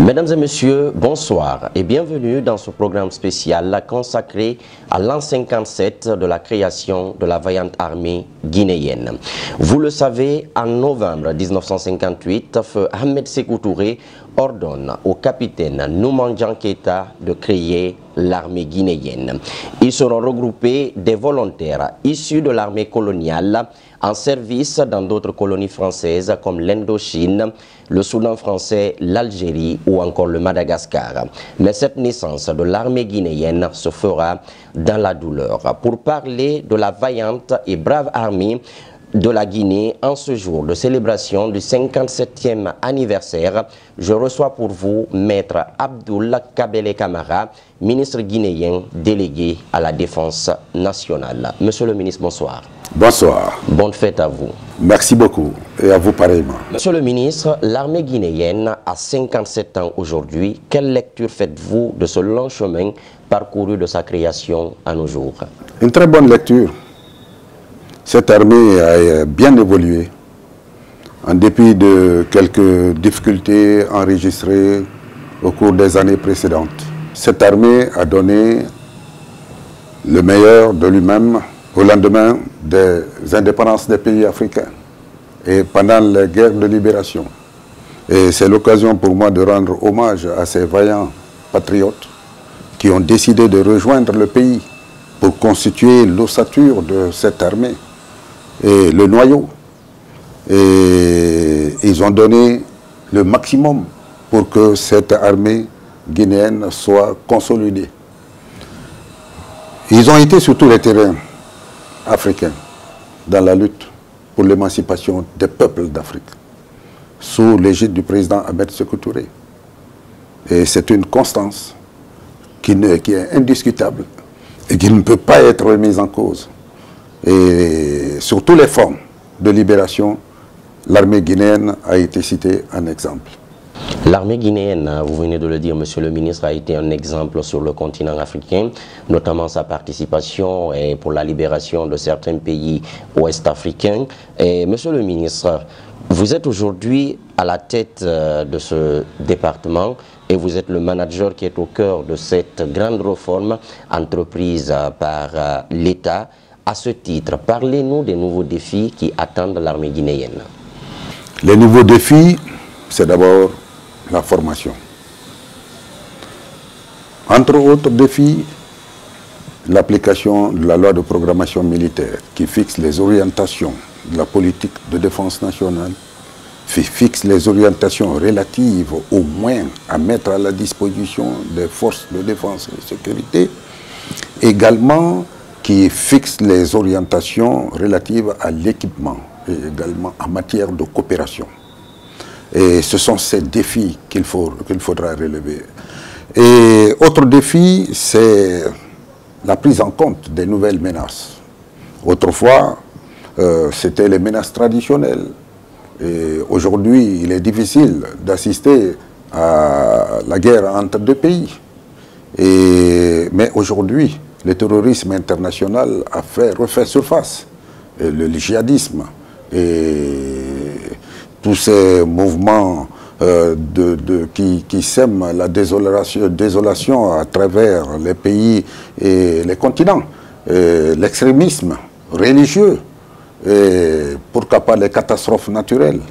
Mesdames et messieurs, bonsoir et bienvenue dans ce programme spécial consacré à l'an 57 de la création de la vaillante armée guinéenne. Vous le savez, en novembre 1958, Feu Ahmed Sékou Touré ordonne au capitaine Noumandian Keïta de créer l'armée guinéenne. Ils seront regroupés des volontaires issus de l'armée coloniale en service dans d'autres colonies françaises comme l'Indochine, le Soudan français, l'Algérie ou encore le Madagascar. Mais cette naissance de l'armée guinéenne se fera dans la douleur. Pour parler de la vaillante et brave armée de la Guinée en ce jour de célébration du 57e anniversaire, je reçois pour vous Maître Abdoul Kabele Camara, ministre guinéen délégué à la défense nationale. Monsieur le ministre, bonsoir. Bonsoir. Bonne fête à vous. Merci beaucoup et à vous pareillement. Monsieur le ministre, l'armée guinéenne a 57 ans aujourd'hui. Quelle lecture faites-vous de ce long chemin parcouru de sa création à nos jours? Une très bonne lecture. Cette armée a bien évolué en dépit de quelques difficultés enregistrées au cours des années précédentes. Cette armée a donné le meilleur de lui-même au lendemain des indépendances des pays africains et pendant les guerres de libération. Et c'est l'occasion pour moi de rendre hommage à ces vaillants patriotes qui ont décidé de rejoindre le pays pour constituer l'ossature de cette armée et le noyau. Et ils ont donné le maximum pour que cette armée guinéenne soit consolidée. Ils ont été sur tous les terrains africains dans la lutte pour l'émancipation des peuples d'Afrique sous l'égide du président Ahmed Sékou Touré. Et c'est une constance qui est indiscutable et qui ne peut pas être remise en cause. Et sur toutes les formes de libération, l'armée guinéenne a été citée en exemple. L'armée guinéenne, vous venez de le dire, monsieur le ministre, a été un exemple sur le continent africain, notamment sa participation pour la libération de certains pays ouest-africains. Et monsieur le ministre, vous êtes aujourd'hui à la tête de ce département et vous êtes le manager qui est au cœur de cette grande réforme entreprise par l'État. À ce titre, parlez-nous des nouveaux défis qui attendent l'armée guinéenne. Les nouveaux défis, c'est d'abord la formation. Entre autres défis, l'application de la loi de programmation militaire qui fixe les orientations de la politique de défense nationale, fixe les orientations relatives aux moyens à mettre à la disposition des forces de défense et de sécurité, également qui fixe les orientations relatives à l'équipement et également en matière de coopération. Et ce sont ces défis qu'il faudra relever. Et autre défi, c'est la prise en compte des nouvelles menaces. Autrefois, c'était les menaces traditionnelles. Et aujourd'hui, il est difficile d'assister à la guerre entre deux pays. Mais aujourd'hui, le terrorisme international a refait surface. Et le djihadisme et tous ces mouvements qui sèment la désolation à travers les pays et les continents, l'extrémisme religieux, et pourquoi pas les catastrophes naturelles.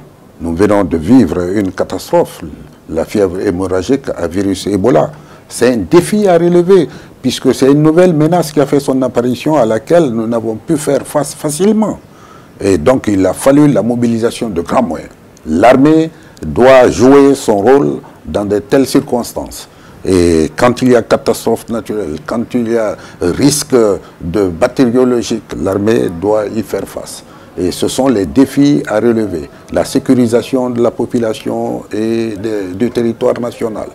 Nous venons de vivre une catastrophe, la fièvre hémorragique à virus Ebola. C'est un défi à relever, puisque c'est une nouvelle menace qui a fait son apparition à laquelle nous n'avons pu faire face facilement. Et donc il a fallu la mobilisation de grands moyens. L'armée doit jouer son rôle dans de telles circonstances. Et quand il y a catastrophe naturelle, quand il y a risque de bactériologique, l'armée doit y faire face. Et ce sont les défis à relever. La sécurisation de la population et du territoire national.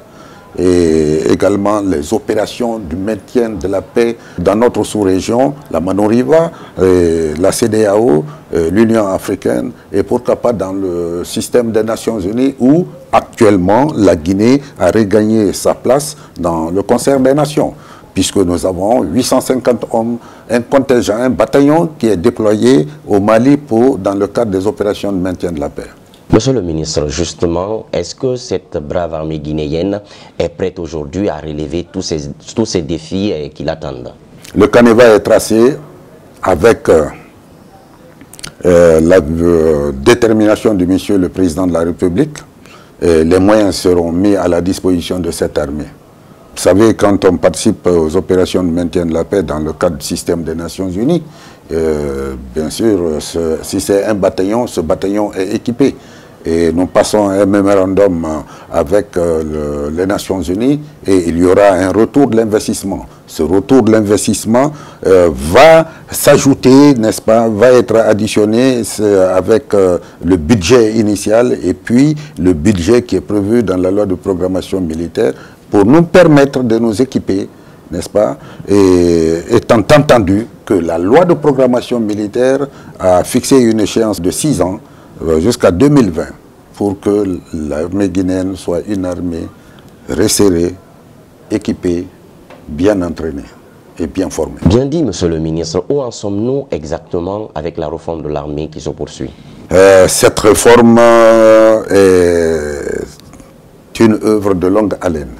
Et également les opérations du maintien de la paix dans notre sous-région, la Manoriva, la CEDEAO, l'Union africaine et pourquoi pas dans le système des Nations Unies où actuellement la Guinée a regagné sa place dans le concert des nations puisque nous avons 850 hommes, un contingent, un bataillon qui est déployé au Mali dans le cadre des opérations de maintien de la paix. Monsieur le ministre, justement, est-ce que cette brave armée guinéenne est prête aujourd'hui à relever tous ces défis qui l'attendent? Le canevas est tracé avec la détermination du monsieur le président de la République. Et les moyens seront mis à la disposition de cette armée. Vous savez, quand on participe aux opérations de maintien de la paix dans le cadre du système des Nations Unies, bien sûr, si c'est un bataillon, ce bataillon est équipé. Et nous passons un mémorandum avec les Nations Unies et il y aura un retour de l'investissement. Ce retour de l'investissement va s'ajouter, n'est-ce pas, va être additionné avec le budget initial et puis le budget qui est prévu dans la loi de programmation militaire pour nous permettre de nous équiper, n'est-ce pas, et étant entendu que la loi de programmation militaire a fixé une échéance de 6 ans jusqu'à 2020 pour que l'armée guinéenne soit une armée resserrée, équipée, bien entraînée et bien formée. Bien dit, monsieur le ministre. Où en sommes-nous exactement avec la réforme de l'armée qui se poursuit? Cette réforme est une œuvre de longue haleine.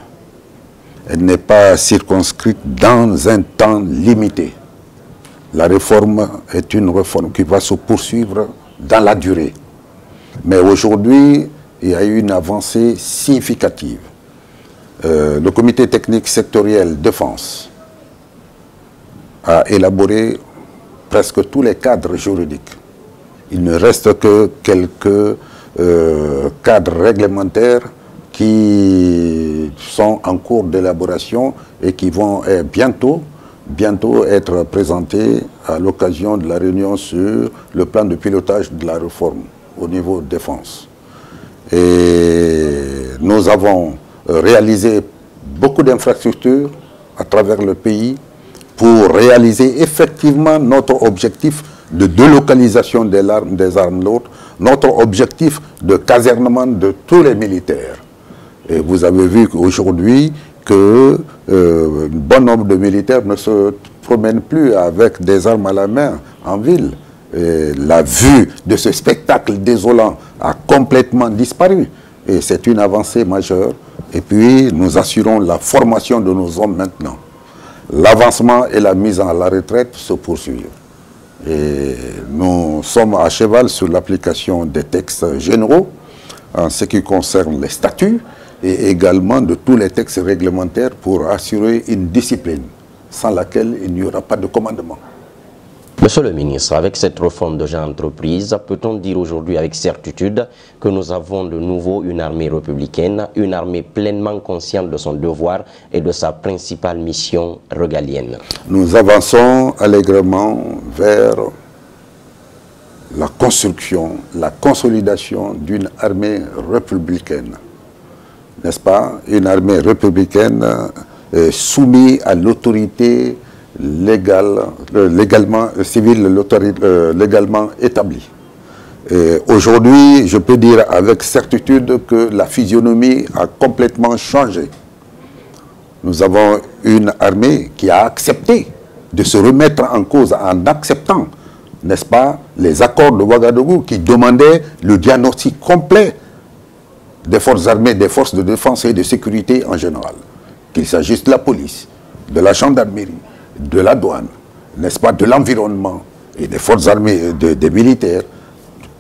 Elle n'est pas circonscrite dans un temps limité. La réforme est une réforme qui va se poursuivre dans la durée. Mais aujourd'hui, il y a eu une avancée significative. Le comité technique sectoriel défense a élaboré presque tous les cadres juridiques. Il ne reste que quelques cadres réglementaires qui sont en cours d'élaboration et qui vont bientôt être présentés à l'occasion de la réunion sur le plan de pilotage de la réforme au niveau de défense. Et nous avons réalisé beaucoup d'infrastructures à travers le pays pour réaliser effectivement notre objectif de délocalisation des armes lourdes, notre objectif de casernement de tous les militaires. Et vous avez vu qu'aujourd'hui, un bon nombre de militaires ne se promènent plus avec des armes à la main en ville. Et la vue de ce spectacle désolant a complètement disparu. Et c'est une avancée majeure. Et puis, nous assurons la formation de nos hommes maintenant. L'avancement et la mise à la retraite se poursuivent. Et nous sommes à cheval sur l'application des textes généraux en ce qui concerne les statuts et également de tous les textes réglementaires pour assurer une discipline sans laquelle il n'y aura pas de commandement. Monsieur le ministre, avec cette réforme de genre entreprise, peut-on dire aujourd'hui avec certitude que nous avons de nouveau une armée républicaine, une armée pleinement consciente de son devoir et de sa principale mission régalienne? Nous avançons allègrement vers la construction, la consolidation d'une armée républicaine. N'est-ce pas? Une armée républicaine soumise à l'autorité légalement établie. Aujourd'hui, je peux dire avec certitude que la physionomie a complètement changé. Nous avons une armée qui a accepté de se remettre en cause en acceptant, n'est-ce pas, les accords de Ouagadougou qui demandaient le diagnostic complet des forces armées, des forces de défense et de sécurité en général. Qu'il s'agisse de la police, de la gendarmerie, de la douane, n'est-ce pas, de l'environnement et des forces armées, des militaires,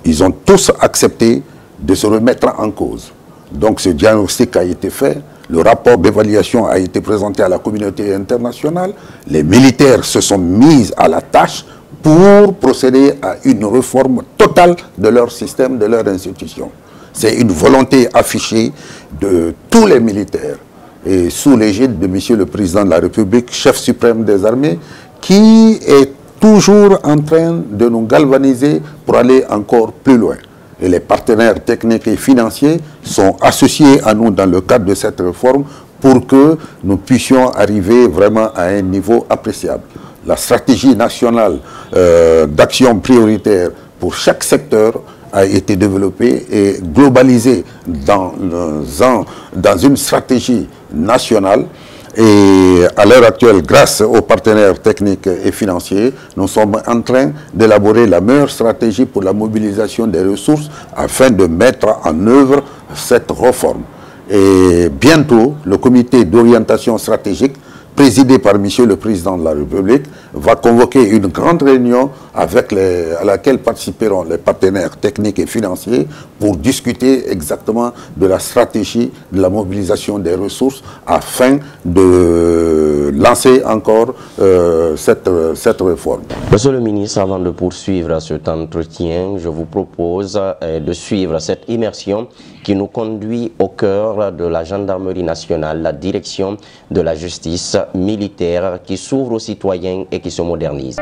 ils ont tous accepté de se remettre en cause. Donc ce diagnostic a été fait, le rapport d'évaluation a été présenté à la communauté internationale, les militaires se sont mis à la tâche pour procéder à une réforme totale de leur système, de leur institution. C'est une volonté affichée de tous les militaires et sous l'égide de M. le Président de la République, chef suprême des armées, qui est toujours en train de nous galvaniser pour aller encore plus loin. Et les partenaires techniques et financiers sont associés à nous dans le cadre de cette réforme pour que nous puissions arriver vraiment à un niveau appréciable. La stratégie nationale d'action prioritaire pour chaque secteur a été développée et globalisée dans une stratégie nationale Et à l'heure actuelle, grâce aux partenaires techniques et financiers, nous sommes en train d'élaborer la meilleure stratégie pour la mobilisation des ressources afin de mettre en œuvre cette réforme. Et bientôt, le comité d'orientation stratégique, présidé par Monsieur le Président de la République, va convoquer une grande réunion à laquelle participeront les partenaires techniques et financiers pour discuter exactement de la stratégie de la mobilisation des ressources afin de lancer encore cette réforme. Monsieur le ministre, avant de poursuivre cet entretien, je vous propose de suivre cette immersion qui nous conduit au cœur de la gendarmerie nationale, la direction de la justice militaire qui s'ouvre aux citoyens et qui se modernise.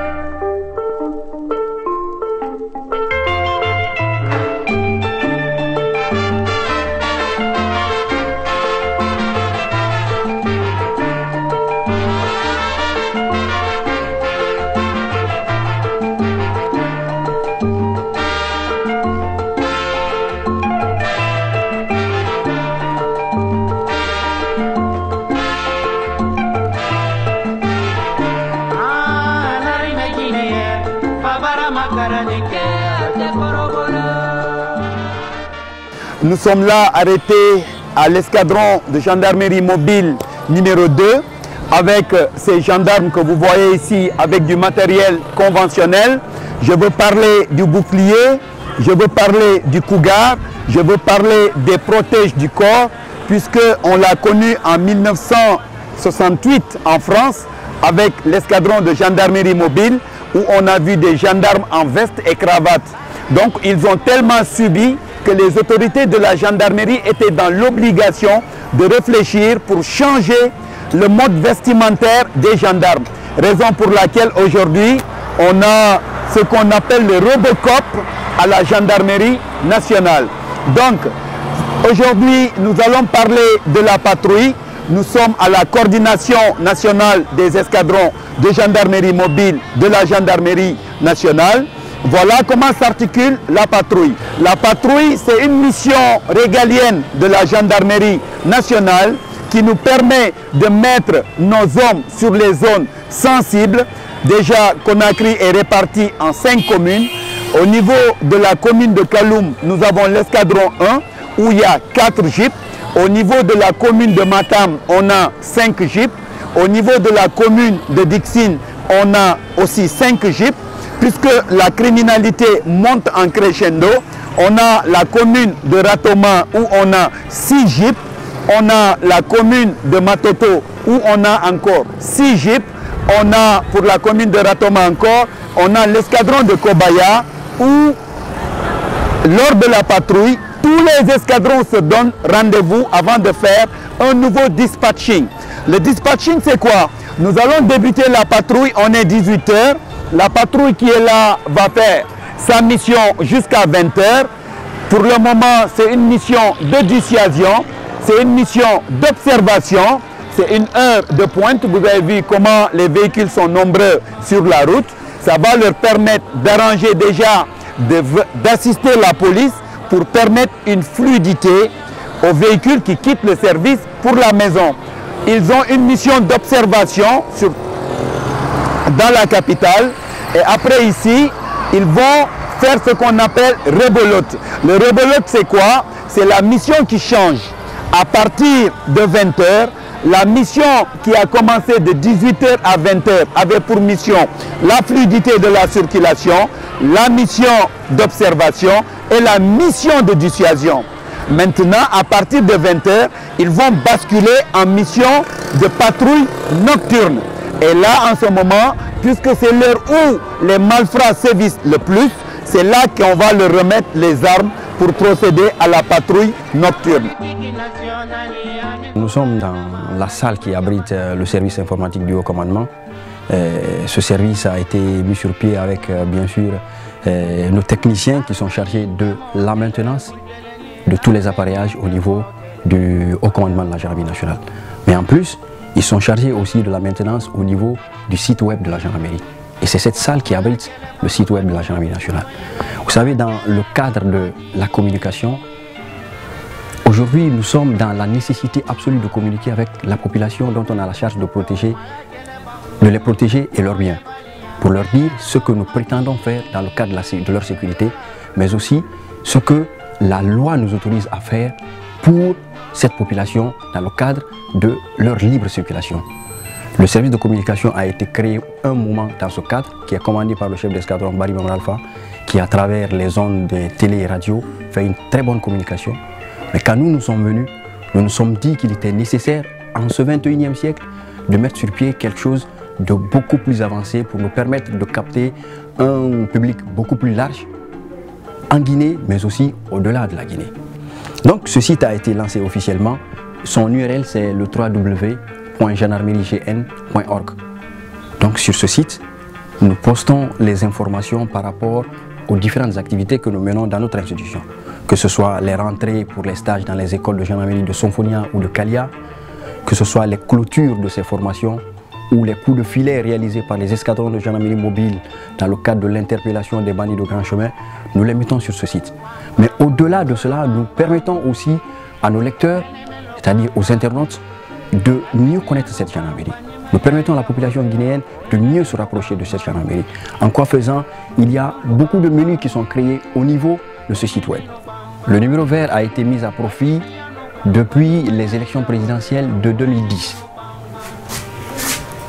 Nous sommes là arrêtés à l'escadron de gendarmerie mobile numéro 2 avec ces gendarmes que vous voyez ici avec du matériel conventionnel. Je veux parler du bouclier, je veux parler du cougar, je veux parler des protèges du corps puisqu'on l'a connu en 1968 en France avec l'escadron de gendarmerie mobile où on a vu des gendarmes en veste et cravate. Donc ils ont tellement subi que les autorités de la gendarmerie étaient dans l'obligation de réfléchir pour changer le mode vestimentaire des gendarmes. Raison pour laquelle aujourd'hui, on a ce qu'on appelle le Robocop à la gendarmerie nationale. Donc, aujourd'hui, nous allons parler de la patrouille. Nous sommes à la coordination nationale des escadrons de gendarmerie mobile de la gendarmerie nationale. Voilà comment s'articule la patrouille. La patrouille, c'est une mission régalienne de la gendarmerie nationale qui nous permet de mettre nos hommes sur les zones sensibles. Déjà, Conakry est réparti en 5 communes. Au niveau de la commune de Kaloum, nous avons l'escadron 1 où il y a 4 jeeps. Au niveau de la commune de Matam, on a 5 jeeps. Au niveau de la commune de Dixine, on a aussi 5 jeeps. Puisque la criminalité monte en crescendo, on a la commune de Ratoma où on a 6 jeeps, on a la commune de Matoto où on a encore 6 jeeps, on a pour la commune de Ratoma encore, on a l'escadron de Kobaya où lors de la patrouille, tous les escadrons se donnent rendez-vous avant de faire un nouveau dispatching. Le dispatching c'est quoi? Nous allons débuter la patrouille, on est 18 h. La patrouille qui est là va faire sa mission jusqu'à 20 h. Pour le moment, c'est une mission de dissuasion, c'est une mission d'observation, c'est une heure de pointe. Vous avez vu comment les véhicules sont nombreux sur la route. Ça va leur permettre d'arranger déjà, d'assister la police pour permettre une fluidité aux véhicules qui quittent le service pour la maison. Ils ont une mission d'observation dans la capitale et après ici, ils vont faire ce qu'on appelle rebolote. Le rebolote c'est quoi? C'est la mission qui change. À partir de 20 h, la mission qui a commencé de 18 h à 20 h avait pour mission la fluidité de la circulation, la mission d'observation et la mission de dissuasion. Maintenant, à partir de 20 h, ils vont basculer en mission de patrouille nocturne. Et là, en ce moment, puisque c'est l'heure où les malfrats sévissent le plus, c'est là qu'on va leur remettre les armes pour procéder à la patrouille nocturne. Nous sommes dans la salle qui abrite le service informatique du haut commandement. Ce service a été mis sur pied avec, bien sûr, nos techniciens qui sont chargés de la maintenance de tous les appareillages au niveau du haut commandement de la gendarmerie nationale. Mais en plus, ils sont chargés aussi de la maintenance au niveau du site web de la gendarmerie. Et c'est cette salle qui abrite le site web de la gendarmerie nationale. Vous savez, dans le cadre de la communication, Aujourd'hui, nous sommes dans la nécessité absolue de communiquer avec la population dont on a la charge de les protéger et leurs biens, pour leur dire ce que nous prétendons faire dans le cadre de leur sécurité, mais aussi ce que la loi nous autorise à faire pour cette population dans le cadre de leur libre circulation. Le service de communication a été créé un moment dans ce cadre, qui est commandé par le chef d'escadron Barry Mamadou Alpha, qui à travers les ondes de télé et radio fait une très bonne communication. Mais quand nous sommes venus, nous nous sommes dit qu'il était nécessaire, en ce 21e siècle, de mettre sur pied quelque chose de beaucoup plus avancé pour nous permettre de capter un public beaucoup plus large en Guinée, mais aussi au-delà de la Guinée. Donc ce site a été lancé officiellement. Son URL, c'est le www.gendarmeriegn.org. Donc sur ce site, nous postons les informations par rapport aux différentes activités que nous menons dans notre institution. Que ce soit les rentrées pour les stages dans les écoles de gendarmerie de Sonfonia ou de Kalia, que ce soit les clôtures de ces formations ou les coups de filet réalisés par les escadrons de gendarmerie mobile dans le cadre de l'interpellation des bandits de grand chemin, nous les mettons sur ce site. Mais au-delà de cela, nous permettons aussi à nos lecteurs, c'est-à-dire aux internautes, de mieux connaître cette gendarmerie. Nous permettons à la population guinéenne de mieux se rapprocher de cette gendarmerie. En quoi faisant, il y a beaucoup de menus qui sont créés au niveau de ce site web. Le numéro vert a été mis à profit depuis les élections présidentielles de 2010.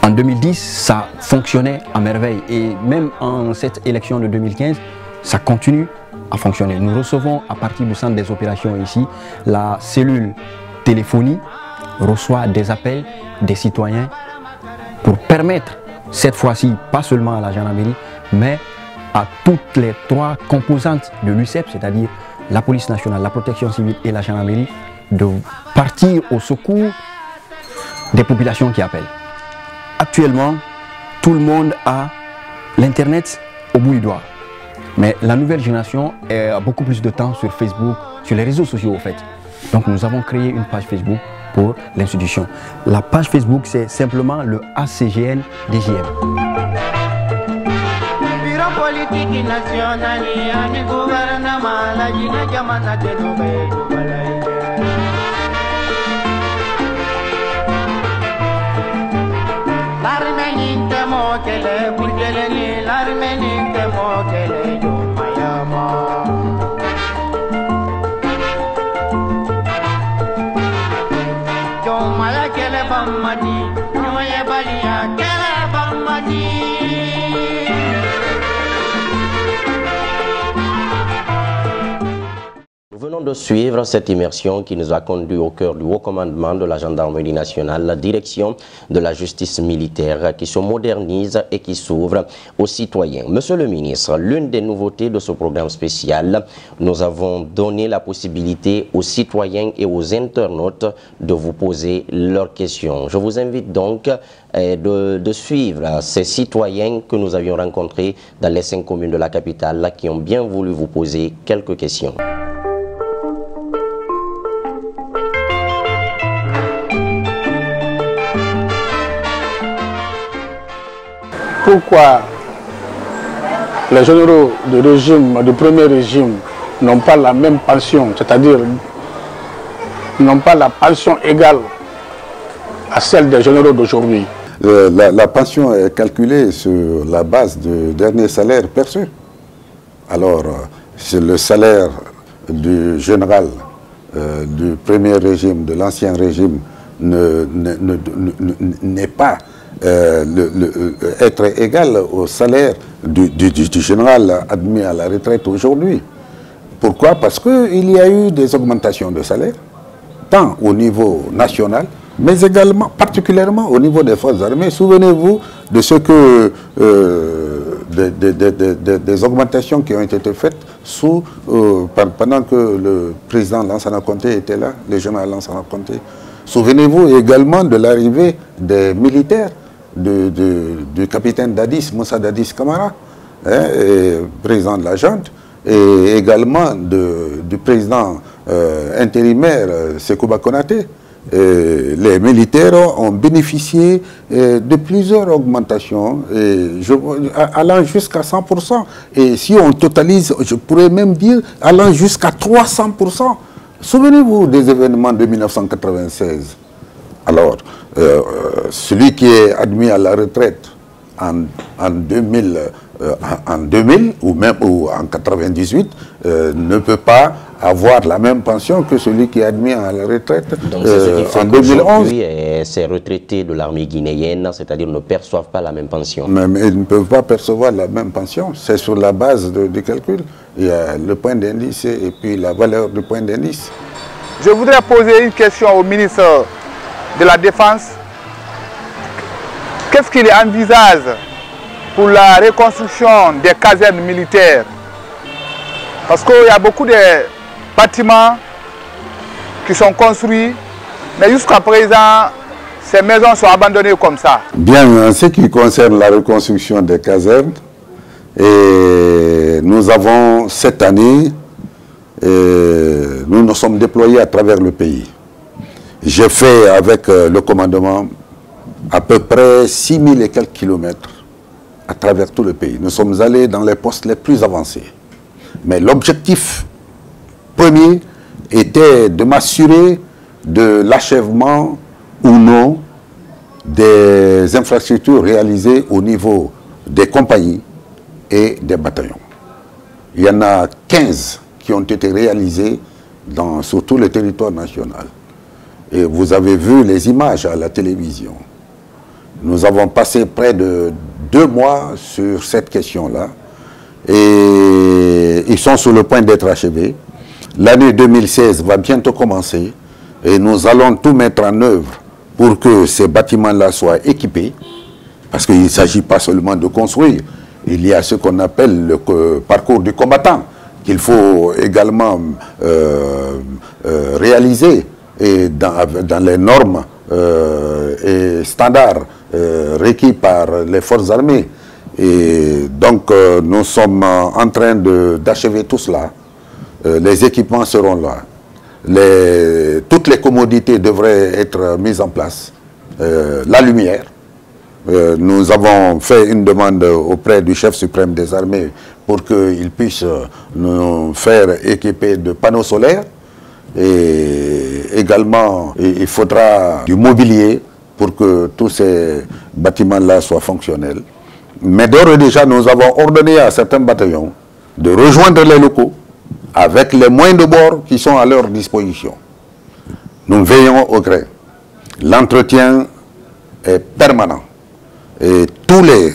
En 2010, ça fonctionnait à merveille et même en cette élection de 2015, ça continue à fonctionner. Nous recevons à partir du centre des opérations ici, la cellule téléphonie reçoit des appels des citoyens pour permettre cette fois-ci, pas seulement à la gendarmerie, mais à toutes les trois composantes de l'UCEP, c'est-à-dire la police nationale, la protection civile et la gendarmerie, de partir au secours des populations qui appellent. Actuellement, tout le monde a l'Internet au bout du doigt. Mais la nouvelle génération a beaucoup plus de temps sur Facebook, sur les réseaux sociaux au fait. Donc nous avons créé une page Facebook pour l'institution. La page Facebook, c'est simplement le ACGN DGM. Nous venons de suivre cette immersion qui nous a conduit au cœur du haut commandement de la gendarmerie nationale, la direction de la justice militaire qui se modernise et qui s'ouvre aux citoyens. Monsieur le ministre, l'une des nouveautés de ce programme spécial, nous avons donné la possibilité aux citoyens et aux internautes de vous poser leurs questions. Je vous invite donc de suivre ces citoyens que nous avions rencontrés dans les 5 communes de la capitale qui ont bien voulu vous poser quelques questions. Pourquoi les généraux de régime, du premier régime, n'ont pas la même pension, c'est-à-dire n'ont pas la pension égale à celle des généraux d'aujourd'hui? La pension est calculée sur la base du dernier salaire perçu. Alors, c'est le salaire du général du premier régime, de l'ancien régime, n'est pas être égal au salaire du général admis à la retraite aujourd'hui. Pourquoi? Parce qu'il y a eu des augmentations de salaire, tant au niveau national, mais également, particulièrement au niveau des forces armées. Souvenez-vous de ce que des augmentations qui ont été faites pendant que le président Lansana Conté était là, le général Lansana Conté. Souvenez-vous également de l'arrivée des militaires, du capitaine Dadis, Moussa Dadis Camara, président de la junte, et également du président intérimaire Sekouba Konaté. Les militaires ont bénéficié de plusieurs augmentations allant jusqu'à 100%. Et si on totalise, je pourrais même dire allant jusqu'à 300%. Souvenez-vous des événements de 1996. Alors, celui qui est admis à la retraite en 2000 ou même en 98 ne peut pas avoir la même pension que celui qui est admis à la retraite en 2011. Ces retraités de l'armée guinéenne, c'est-à-dire ne perçoivent pas la même pension. Mais ils ne peuvent pas percevoir la même pension. C'est sur la base du calcul. Il y a le point d'indice et puis la valeur du point d'indice. Je voudrais poser une question au ministre de la Défense. Qu'est-ce qu'il envisage pour la reconstruction des casernes militaires? Parce qu'il y a beaucoup de bâtiments qui sont construits, mais jusqu'à présent, ces maisons sont abandonnées comme ça. Bien, en ce qui concerne la reconstruction des casernes, nous avons cette année, nous nous sommes déployés à travers le pays. J'ai fait avec le commandement à peu près 6000 et quelques kilomètres à travers tout le pays. Nous sommes allés dans les postes les plus avancés. Mais l'objectif premier était de m'assurer de l'achèvement ou non des infrastructures réalisées au niveau des compagnies et des bataillons. Il y en a 15 qui ont été réalisées sur tout le territoire national. Et vous avez vu les images à la télévision. Nous avons passé près de 2 mois sur cette question-là. Et ils sont sur le point d'être achevés. L'année 2016 va bientôt commencer. Et nous allons tout mettre en œuvre pour que ces bâtiments-là soient équipés. Parce qu'il ne s'agit pas seulement de construire. Il y a ce qu'on appelle le parcours du combattant, qu'il faut également réaliser et dans les normes et standards requis par les forces armées. Et donc nous sommes en train d'achever tout cela. Les équipements seront là. Toutes les commodités devraient être mises en place. La lumière. Nous avons fait une demande auprès du chef suprême des armées pour qu'il puisse nous faire équiper de panneaux solaires. Et également, il faudra du mobilier pour que tous ces bâtiments-là soient fonctionnels. Mais d'ores et déjà, nous avons ordonné à certains bataillons de rejoindre les locaux avec les moyens de bord qui sont à leur disposition. Nous veillons au gré. L'entretien est permanent. Et tous les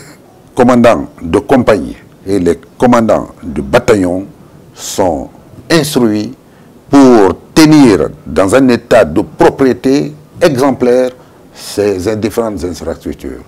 commandants de compagnie et les commandants de bataillon sont instruits pour tenir dans un état de propriété exemplaire ces différentes infrastructures.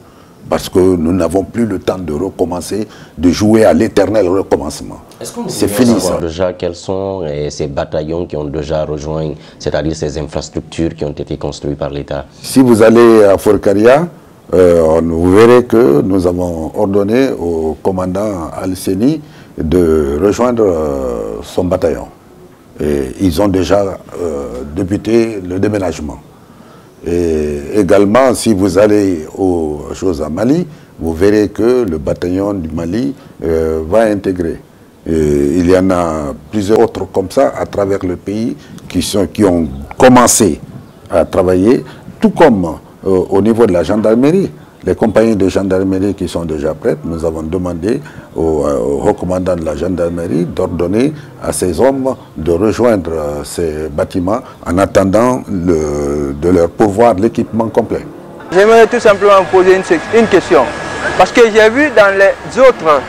Parce que nous n'avons plus le temps de recommencer, de jouer à l'éternel recommencement. C'est fini ça. Déjà, quels sont ces bataillons qui ont déjà rejoint, c'est-à-dire ces infrastructures qui ont été construites par l'État? Si vous allez à Forcaria, vous verrez que nous avons ordonné au commandant Al-Seni de rejoindre son bataillon. Et ils ont déjà débuté le déménagement. Et également, si vous allez aux choses à Mali, vous verrez que le bataillon du Mali va intégrer. Et il y en a plusieurs autres comme ça à travers le pays qui ont commencé à travailler, tout comme au niveau de la gendarmerie. Les compagnies de gendarmerie qui sont déjà prêtes, nous avons demandé au recommandant de la gendarmerie d'ordonner à ces hommes de rejoindre ces bâtiments en attendant de leur pourvoir l'équipement complet. J'aimerais tout simplement poser une question. Parce que j'ai vu dans les autres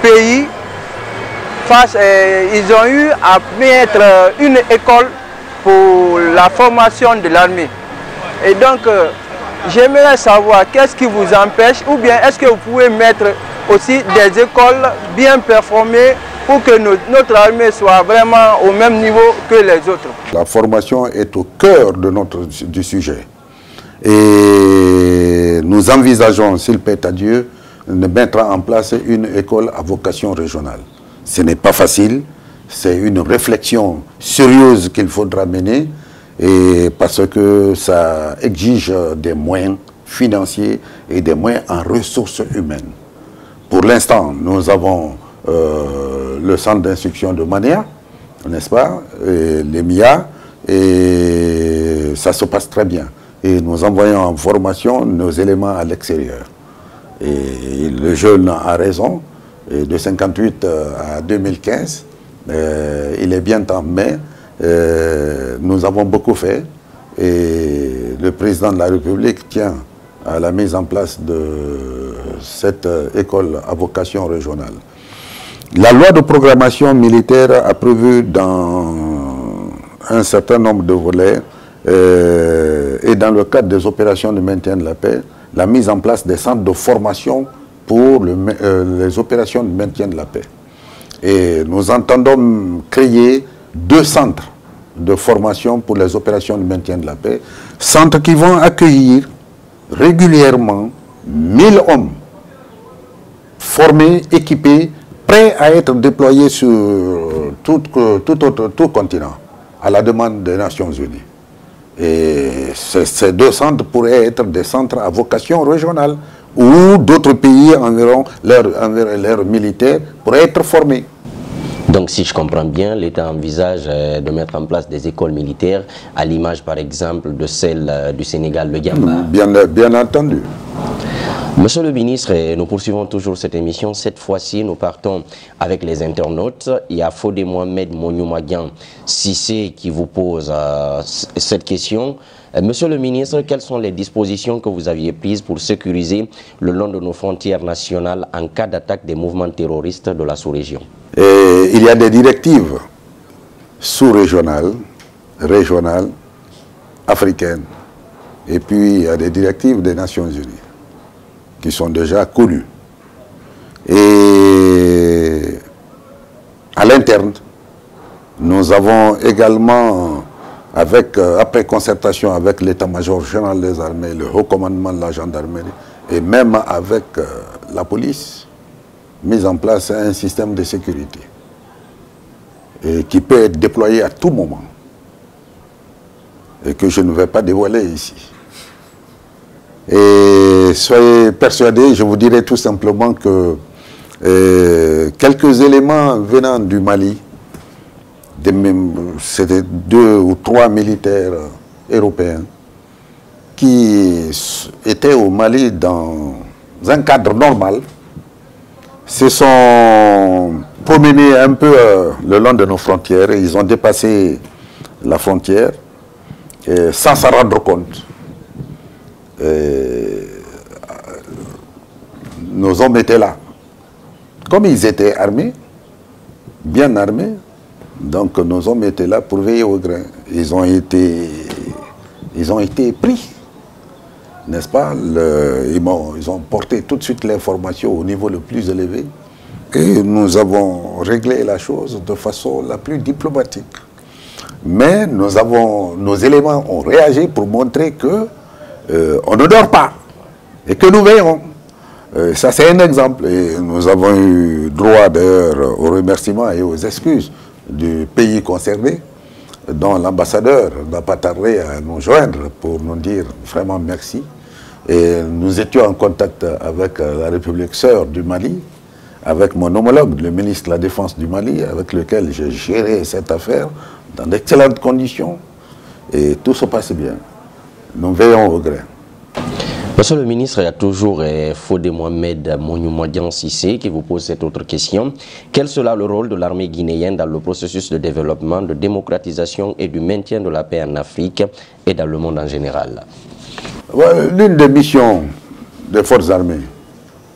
pays, ils ont eu à mettre une école pour la formation de l'armée. Et donc, j'aimerais savoir qu'est-ce qui vous empêche, ou bien est-ce que vous pouvez mettre aussi des écoles bien performées pour que notre armée soit vraiment au même niveau que les autres. La formation est au cœur du sujet. Et nous envisageons, s'il plaît à Dieu, de mettre en place une école à vocation régionale. Ce n'est pas facile, c'est une réflexion sérieuse qu'il faudra mener. Et parce que ça exige des moyens financiers et des moyens en ressources humaines. Pour l'instant, nous avons le centre d'instruction de Mania, n'est-ce pas, les MIA, et ça se passe très bien. Et nous envoyons en formation nos éléments à l'extérieur. Et le jeune a raison, et de 58 à 2015, il est bien temps, mais nous avons beaucoup fait, et le président de la République tient à la mise en place de cette école à vocation régionale. La loi de programmation militaire a prévu dans un certain nombre de volets et dans le cadre des opérations de maintien de la paix, la mise en place des centres de formation pour les opérations de maintien de la paix. Et nous entendons créer 2 centres de formation pour les opérations de maintien de la paix, centres qui vont accueillir régulièrement 1000 hommes formés, équipés, prêts à être déployés sur tout continent, à la demande des Nations Unies. Et ces 2 centres pourraient être des centres à vocation régionale, où d'autres pays enverront leurs militaires pour être formés. Donc si je comprends bien, l'État envisage de mettre en place des écoles militaires, à l'image par exemple de celle du Sénégal, le Gamba. Bien entendu. Monsieur le ministre, nous poursuivons toujours cette émission. Cette fois-ci, nous partons avec les internautes. Il y a Fodé Mohamed Monyoumagian Sissé qui vous pose cette question. Monsieur le ministre, quelles sont les dispositions que vous aviez prises pour sécuriser le long de nos frontières nationales en cas d'attaque des mouvements terroristes de la sous-région? Il y a des directives sous-régionales, régionales, africaines, et puis il y a des directives des Nations Unies qui sont déjà connues. Et à l'interne, nous avons également, après concertation avec l'état-major général des armées, le haut commandement de la gendarmerie, et même avec la police, mis en place un système de sécurité et qui peut être déployé à tout moment et que je ne vais pas dévoiler ici. Et soyez persuadés, je vous dirai tout simplement que quelques éléments venant du Mali, c'était 2 ou 3 militaires européens qui étaient au Mali dans un cadre normal, se sont promenés un peu le long de nos frontières et ils ont dépassé la frontière sans s'en rendre compte. Nos hommes étaient là. Comme ils étaient armés, bien armés, donc nos hommes étaient là pour veiller au grain. Ils ont été pris, n'est-ce pas? Ils ont porté tout de suite l'information au niveau le plus élevé et nous avons réglé la chose de façon la plus diplomatique. Mais nos éléments ont réagi pour montrer que on ne dort pas et que nous veillons. Ça c'est un exemple et nous avons eu droit d'ailleurs aux remerciements et aux excuses du pays concerné, dont l'ambassadeur n'a pas tardé à nous joindre pour nous dire vraiment merci. Et nous étions en contact avec la République sœur du Mali, avec mon homologue, le ministre de la Défense du Mali, avec lequel j'ai géré cette affaire dans d'excellentes conditions et tout se passe bien. Nous veillons au grain. Monsieur le ministre, il y a toujours Fodé Mohamed Monyoumagian Sissé qui vous pose cette autre question. Quel sera le rôle de l'armée guinéenne dans le processus de développement, de démocratisation et du maintien de la paix en Afrique et dans le monde en général? L'une des missions des forces armées,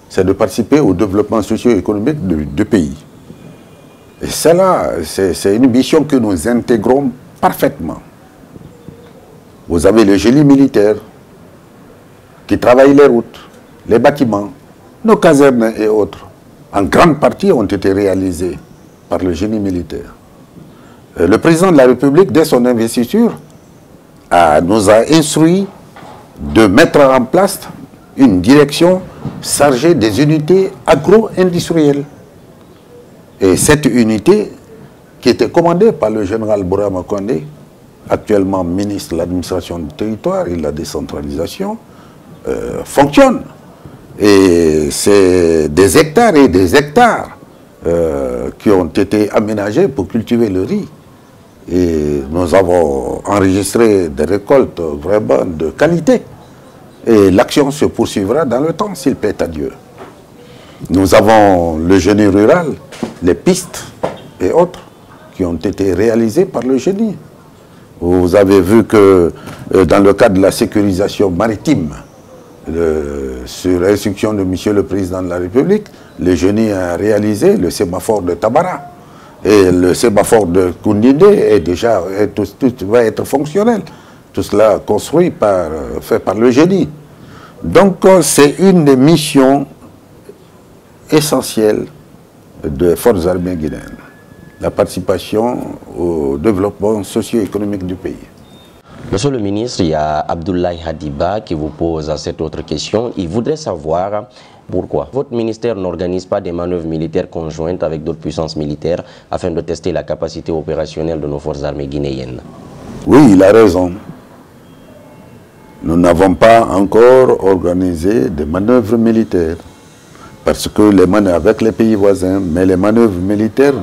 c'est de participer au développement socio-économique du pays. Et cela, c'est une mission que nous intégrons parfaitement. Vous avez le génie militaire qui travaille les routes, les bâtiments, nos casernes et autres. En grande partie ont été réalisés par le génie militaire. Le président de la République, dès son investiture, nous a instruit de mettre en place une direction chargée des unités agro-industrielles. Et cette unité, qui était commandée par le général Bourama Kondé, actuellement ministre de l'administration du territoire et de la décentralisation, fonctionne. Et c'est des hectares et des hectares qui ont été aménagés pour cultiver le riz. Et nous avons enregistré des récoltes vraiment de qualité. Et l'action se poursuivra dans le temps, s'il plaît à Dieu. Nous avons le génie rural, les pistes et autres qui ont été réalisées par le génie. Vous avez vu que dans le cadre de la sécurisation maritime, sur instruction de Monsieur le Président de la République, le génie a réalisé le sémaphore de Tabara. Et le sémaphore de Koundindé est déjà, tout va être fonctionnel. Tout cela construit fait par le génie. Donc c'est une des missions essentielles des forces armées guinéennes. La participation au développement socio-économique du pays. Monsieur le ministre, il y a Abdoulaye Hadiba qui vous pose cette autre question. Il voudrait savoir pourquoi votre ministère n'organise pas des manœuvres militaires conjointes avec d'autres puissances militaires afin de tester la capacité opérationnelle de nos forces armées guinéennes. Oui, il a raison. Nous n'avons pas encore organisé des manœuvres militaires. Parce que les manœuvres avec les pays voisins, mais les manœuvres militaires,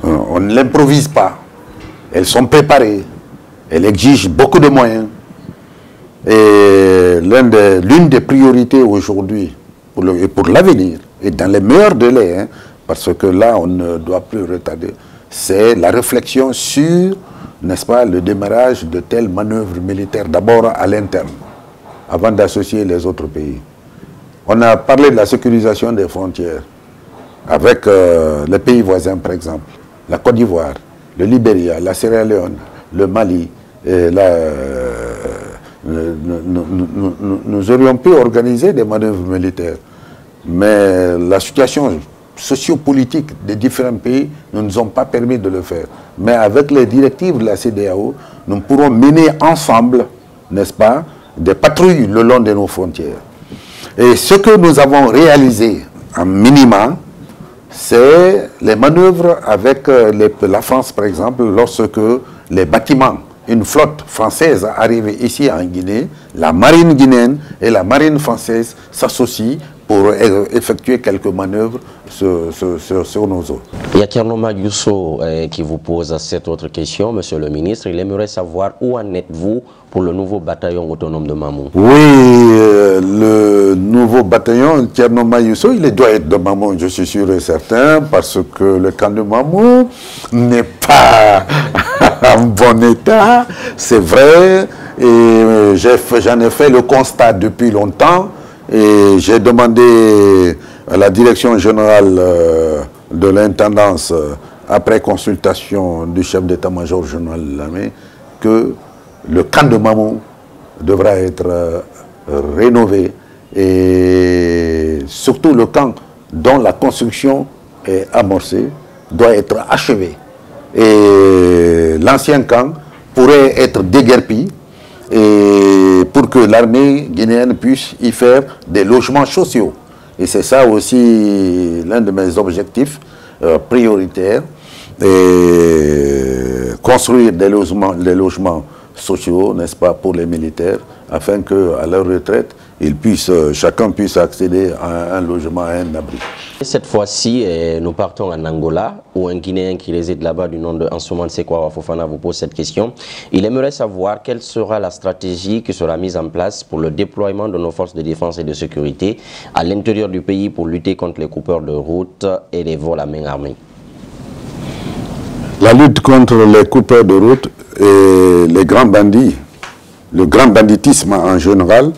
on ne l'improvise pas. Elles sont préparées. Elles exigent beaucoup de moyens. Et l'une des priorités aujourd'hui, pour l'avenir, et dans les meilleurs délais, parce que là, on ne doit plus retarder, c'est la réflexion sur, n'est-ce pas, le démarrage de telles manœuvres militaires, d'abord à l'interne, avant d'associer les autres pays. On a parlé de la sécurisation des frontières avec les pays voisins, par exemple, la Côte d'Ivoire, le Libéria, la Sierra Leone, le Mali. Nous aurions pu organiser des manœuvres militaires, mais la situation sociopolitique des différents pays ne nous ont pas permis de le faire. Mais avec les directives de la CEDEAO, nous pourrons mener ensemble, n'est-ce pas, des patrouilles le long de nos frontières. Et ce que nous avons réalisé en minima, c'est les manœuvres avec la France, par exemple, lorsque les bâtiments, une flotte française arrivée ici en Guinée, la marine guinéenne et la marine française s'associent pour effectuer quelques manœuvres sur nos eaux. Il y a Thierno Yousso qui vous pose cette autre question, monsieur le ministre. Il aimerait savoir où en êtes-vous pour le nouveau bataillon autonome de Mamou. Oui, le nouveau bataillon, Thierno Yousso, il doit être de Mamou, je suis sûr et certain, parce que le camp de Mamou n'est pas en bon état, c'est vrai, et j'en ai fait le constat depuis longtemps. Et j'ai demandé à la direction générale de l'intendance, après consultation du chef d'état-major général de l'armée, que le camp de Mamou devra être rénové. Et surtout le camp dont la construction est amorcée doit être achevé. Et l'ancien camp pourrait être déguerpi, et pour que l'armée guinéenne puisse y faire des logements sociaux. Et c'est ça aussi l'un de mes objectifs prioritaires, et construire des logements sociaux, n'est-ce pas, pour les militaires, afin qu'à leur retraite, chacun puisse accéder à un logement, à un abri. Cette fois-ci, nous partons en Angola, où un Guinéen qui réside là-bas du nom de Ansoumane Sekwa Fofana vous pose cette question. Il aimerait savoir quelle sera la stratégie qui sera mise en place pour le déploiement de nos forces de défense et de sécurité à l'intérieur du pays pour lutter contre les coupeurs de route et les vols à main armée. La lutte contre les coupeurs de route et les grands bandits, le grand banditisme en général,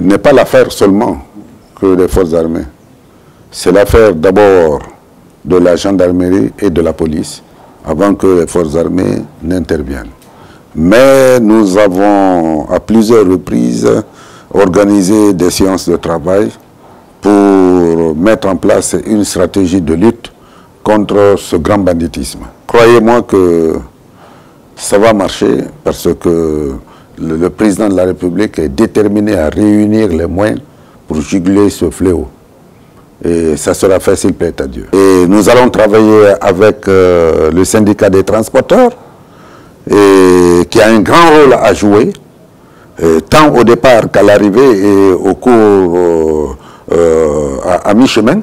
n'est pas l'affaire seulement que des forces armées. C'est l'affaire d'abord de la gendarmerie et de la police avant que les forces armées n'interviennent. Mais nous avons à plusieurs reprises organisé des séances de travail pour mettre en place une stratégie de lutte contre ce grand banditisme. Croyez-moi que ça va marcher parce que le président de la République est déterminé à réunir les moyens pour juguler ce fléau. Et ça sera fait s'il plaît à Dieu. Et nous allons travailler avec le syndicat des transporteurs, qui a un grand rôle à jouer, tant au départ qu'à l'arrivée et au cours à mi-chemin.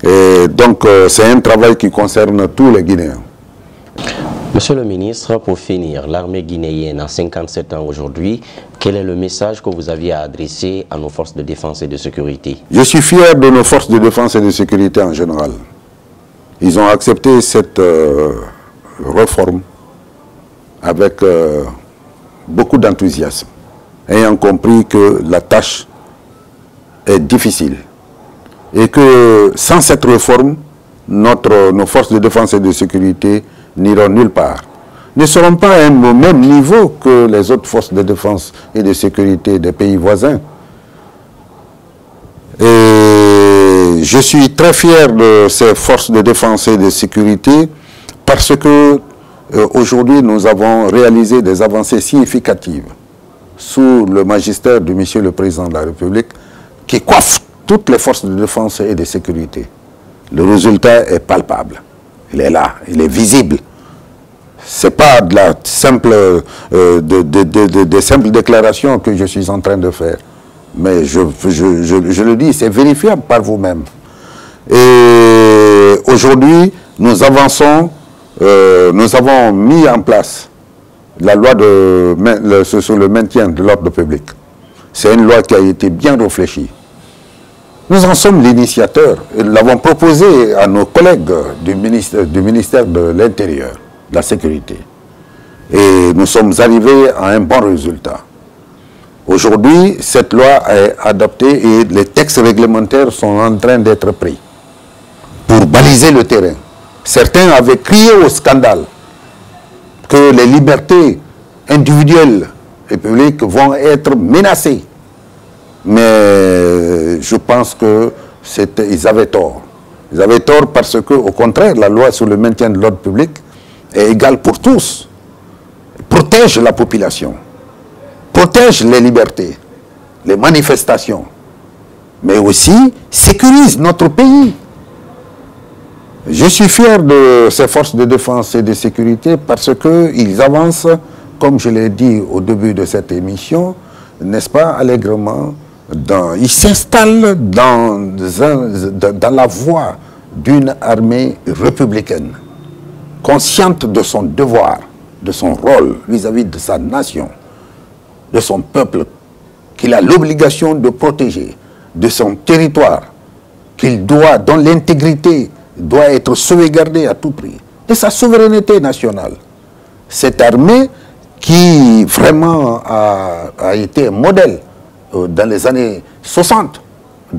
Et donc, c'est un travail qui concerne tous les Guinéens. Monsieur le ministre, pour finir, l'armée guinéenne a 57 ans aujourd'hui. Quel est le message que vous aviez à adresser à nos forces de défense et de sécurité? Je suis fier de nos forces de défense et de sécurité en général. Ils ont accepté cette réforme avec beaucoup d'enthousiasme, ayant compris que la tâche est difficile et que sans cette réforme, nos forces de défense et de sécurité n'iront nulle part, ne seront pas au même niveau que les autres forces de défense et de sécurité des pays voisins. Et je suis très fier de ces forces de défense et de sécurité parce que aujourd'hui nous avons réalisé des avancées significatives sous le magistère de Monsieur le Président de la République qui coiffe toutes les forces de défense et de sécurité. Le résultat est palpable, il est là, il est visible. Ce n'est pas de la simple, des simples déclarations que je suis en train de faire. Mais je le dis, c'est vérifiable par vous-même. Et aujourd'hui, nous avançons, nous avons mis en place la loi sur le maintien de l'ordre public. C'est une loi qui a été bien réfléchie. Nous en sommes l'initiateur. Nous l'avons proposé à nos collègues du ministère de l'Intérieur, de la Sécurité. Et nous sommes arrivés à un bon résultat. Aujourd'hui, cette loi est adoptée et les textes réglementaires sont en train d'être pris pour baliser le terrain. Certains avaient crié au scandale que les libertés individuelles et publiques vont être menacées. Mais je pense qu'ils avaient tort. Ils avaient tort parce que, au contraire, la loi sur le maintien de l'ordre public est égale pour tous. Protège la population, protège les libertés, les manifestations, mais aussi sécurise notre pays. Je suis fier de ces forces de défense et de sécurité parce qu'ils avancent, comme je l'ai dit au début de cette émission, n'est-ce pas, allègrement, ils s'installent dans la voie d'une armée républicaine, consciente de son devoir, de son rôle vis-à-vis de sa nation, de son peuple, qu'il a l'obligation de protéger, de son territoire, dont l'intégrité doit être sauvegardée à tout prix, de sa souveraineté nationale. Cette armée qui vraiment a été un modèle dans les années 60,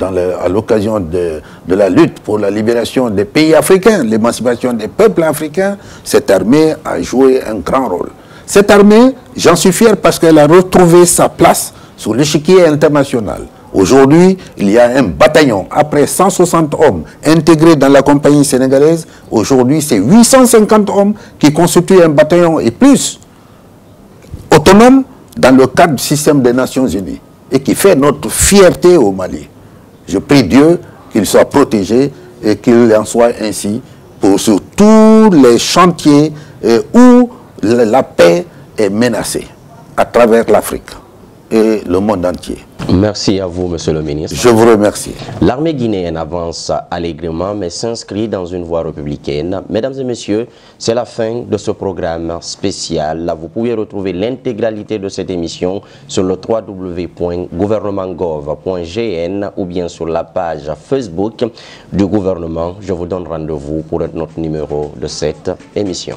à l'occasion de la lutte pour la libération des pays africains, l'émancipation des peuples africains, cette armée a joué un grand rôle. Cette armée, j'en suis fier parce qu'elle a retrouvé sa place sur l'échiquier international. Aujourd'hui, il y a un bataillon, après 160 hommes intégrés dans la compagnie sénégalaise, aujourd'hui c'est 850 hommes qui constituent un bataillon et plus, autonome dans le cadre du système des Nations Unies et qui fait notre fierté au Mali. Je prie Dieu qu'il soit protégé et qu'il en soit ainsi sur tous les chantiers où la paix est menacée à travers l'Afrique et le monde entier. Merci à vous, monsieur le ministre. Je vous remercie. L'armée guinéenne avance allègrement, mais s'inscrit dans une voie républicaine. Mesdames et messieurs, c'est la fin de ce programme spécial. Vous pouvez retrouver l'intégralité de cette émission sur le www.gouvernementgov.gn ou bien sur la page Facebook du gouvernement. Je vous donne rendez-vous pour un autre numéro de cette émission.